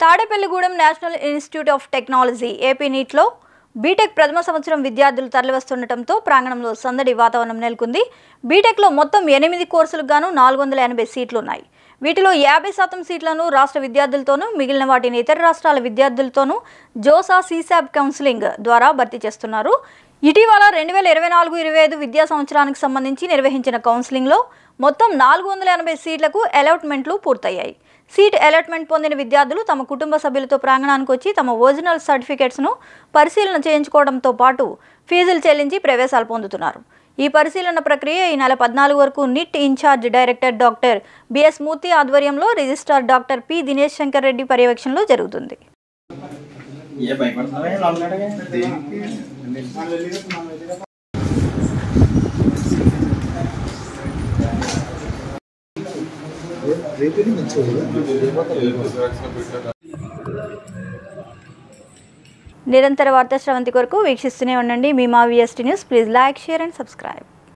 Tadepalligudem national institute of technology AP నీట్లో BTech ప్రథమ సంవత్సరం విద్యార్థులు తరలివస్తుండటంతో ప్రాంగణంలో సందడి వాతావరణం నెలకొంది. బీటెక్లో మొత్తం 8 కోర్సులకు గాను 480 సీట్లు ఉన్నాయి. వీటిలో 50% సీట్లను రాష్ట్ర విద్యార్థులతోనూ మిగిలిన వాటిని ఇతర రాష్ట్రాల విద్యార్థులతోనూ జోసా సీసాబ్ కౌన్సిలింగ్ ద్వారా భర్తీ చేస్తున్నారు. ఇటీవల 2024-25 విద్యా సంవత్సరానికి సంబంధించి నిర్వహించిన కౌన్సిలింగ్లో మొత్తం 480 సీట్లకు అలాట్మెంట్లు పూర్తయ్యాయి. సీట్ అలాట్మెంట్ పొందిన విద్యార్థులు తమ కుటుంబ సభ్యులతో ప్రాంగణానికి వచ్చి తమ ఒరిజినల్ సర్టిఫికేట్స్ను పరిశీలన చేయించుకోవడంతో పాటు ఫీజులు చెల్లించి ప్రవేశాలు పొందుతున్నారు. ఈ పరిశీలన ప్రక్రియ ఈ నెల 14 వరకు NIT in charge director doctor BS Murthy ఆధ్వర్యంలో registrar doctor P Dinesh Shankar Reddy పర్యవేక్షణలో జరుగుతుంది. నిరంతర వార్తా శ్రవంతి కొరకు వీక్షిస్తూనే ఉండండి మీ మా VST news. Please like, share and subscribe.